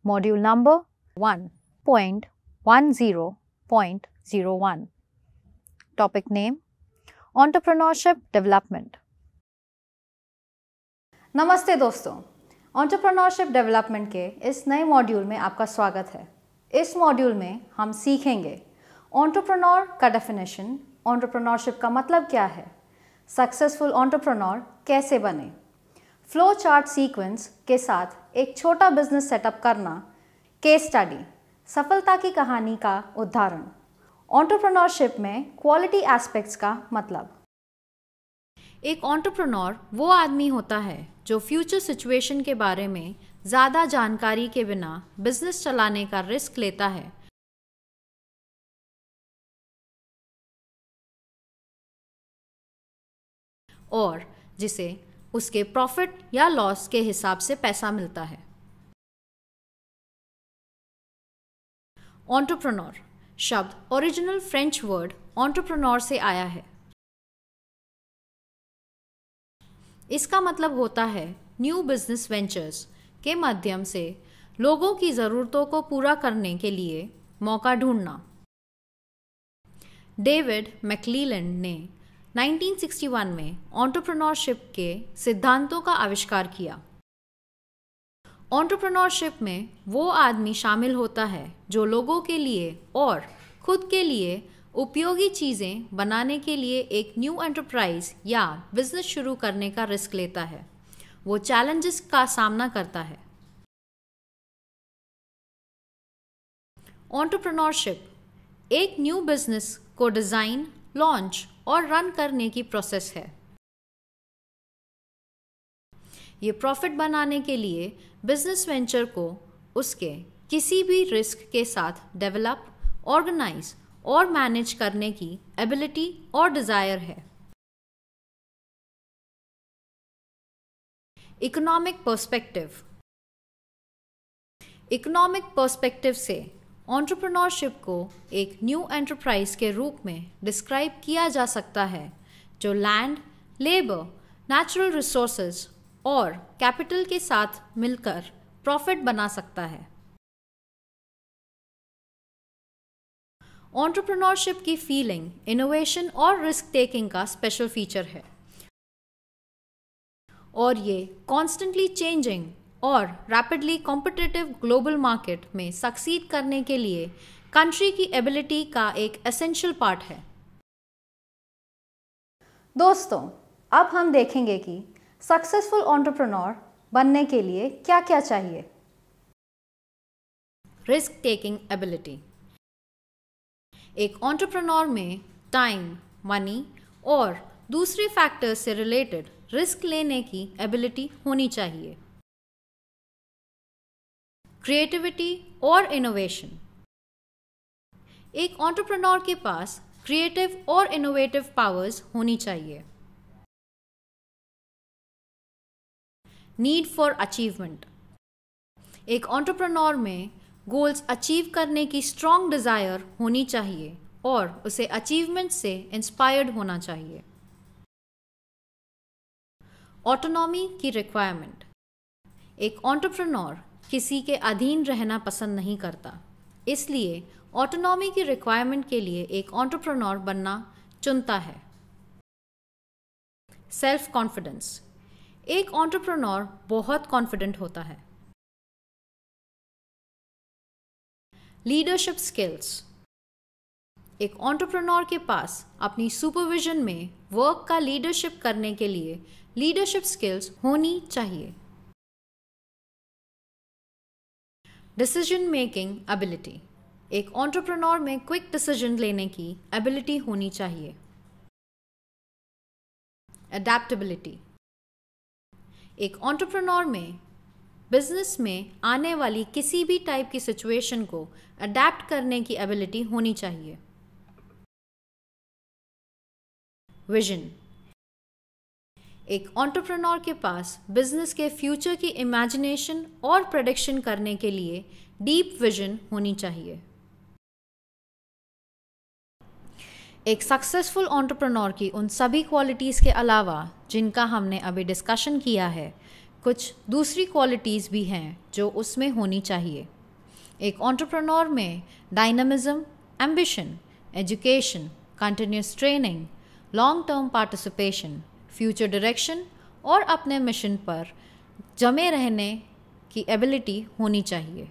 Module number 1.10.01. Topic name: Entrepreneurship Development. नमस्ते दोस्तों, entrepreneurship development के इस नए मॉड्यूल में आपका स्वागत है। इस मॉड्यूल में हम सीखेंगे एंटरप्रेन्योर का डेफिनेशन, एंटरप्रेन्योरशिप का मतलब क्या है, सक्सेसफुल एंटरप्रेन्योर कैसे बने, फ्लो चार्ट सीक्वेंस के साथ एक छोटा बिजनेस सेटअप करना, केस स्टडी, सफलता की कहानी का उदाहरण, एंटरप्रेन्योरशिप में क्वालिटी एस्पेक्ट्स का मतलब। एक एंटरप्रेन्योर वो आदमी होता है जो फ्यूचर सिचुएशन के बारे में ज़्यादा जानकारी के बिना बिजनेस चलाने का रिस्क लेता है और जिसे उसके प्रॉफिट या लॉस के हिसाब से पैसा मिलता है। एंटरप्रेन्योर शब्द ओरिजिनल फ्रेंच वर्ड एंटरप्रेन्योर से आया है। इसका मतलब होता है न्यू बिजनेस वेंचर्स के माध्यम से लोगों की ज़रूरतों को पूरा करने के लिए मौका ढूंढना। डेविड मैकक्लेलैंड ने 1961 में एंटरप्रेन्योरशिप के सिद्धांतों का आविष्कार किया। एंटरप्रेन्योरशिप में वो आदमी शामिल होता है जो लोगों के लिए और खुद के लिए उपयोगी चीज़ें बनाने के लिए एक न्यू एंटरप्राइज या बिजनेस शुरू करने का रिस्क लेता है। वो चैलेंजेस का सामना करता है। एंटरप्रेन्योरशिप एक न्यू बिजनेस को डिज़ाइन, लॉन्च और रन करने की प्रोसेस है। ये प्रॉफिट बनाने के लिए बिजनेस वेंचर को उसके किसी भी रिस्क के साथ डेवलप, ऑर्गेनाइज और मैनेज करने की एबिलिटी और डिज़ायर है। इकोनॉमिक पर्सपेक्टिव से एंटरप्रेन्योरशिप को एक न्यू एंटरप्राइज के रूप में डिस्क्राइब किया जा सकता है जो लैंड, लेबर, नेचुरल रिसोर्सेज और कैपिटल के साथ मिलकर प्रॉफिट बना सकता है। एंटरप्रेन्योरशिप की फीलिंग इनोवेशन और रिस्क टेकिंग का स्पेशल फीचर है और ये कॉन्स्टेंटली चेंजिंग और रैपिडली कॉम्पिटिटिव ग्लोबल मार्केट में सक्सीड करने के लिए कंट्री की एबिलिटी का एक एसेंशियल पार्ट है। दोस्तों, अब हम देखेंगे कि सक्सेसफुल एंटरप्रेन्योर बनने के लिए क्या क्या चाहिए। Risk taking ability. एक एंटरप्रेन्योर में टाइम, मनी और दूसरे फैक्टर्स से रिलेटेड रिस्क लेने की एबिलिटी होनी चाहिए। क्रिएटिविटी और इनोवेशन। एक एंटरप्रेन्योर के पास क्रिएटिव और इनोवेटिव पावर्स होनी चाहिए। Need for achievement. एक एंटरप्रेन्योर में गोल्स अचीव करने की स्ट्रॉन्ग डिज़ायर होनी चाहिए और उसे अचीवमेंट से इंस्पायर्ड होना चाहिए। ऑटोनॉमी की रिक्वायरमेंट। एक एंटरप्रेन्योर किसी के अधीन रहना पसंद नहीं करता, इसलिए ऑटोनॉमी की रिक्वायरमेंट के लिए एक एंटरप्रेन्योर बनना चुनता है। Self confidence. एक एंटरप्रेन्योर बहुत कॉन्फिडेंट होता है। Leadership skills. एक एंटरप्रेन्योर के पास अपनी सुपरविजन में वर्क का लीडरशिप करने के लिए लीडरशिप स्किल्स होनी चाहिए। Decision making ability. एक एंटरप्रेन्योर में क्विक डिसीजन लेने की एबिलिटी होनी चाहिए। अडैप्टेबिलिटी। एक एंटरप्रेन्योर में बिजनेस में आने वाली किसी भी टाइप की सिचुएशन को अडैप्ट करने की एबिलिटी होनी चाहिए। विजन। एक एंटरप्रेन्योर के पास बिजनेस के फ्यूचर की इमेजिनेशन और प्रेडिक्शन करने के लिए डीप विजन होनी चाहिए। एक सक्सेसफुल एंटरप्रेन्योर की उन सभी क्वालिटीज़ के अलावा जिनका हमने अभी डिस्कशन किया है, कुछ दूसरी क्वालिटीज़ भी हैं जो उसमें होनी चाहिए। एक एंटरप्रेन्योर में dynamism, ambition, education, continuous training, long term participation, future direction और अपने मिशन पर जमे रहने की एबिलिटी होनी चाहिए।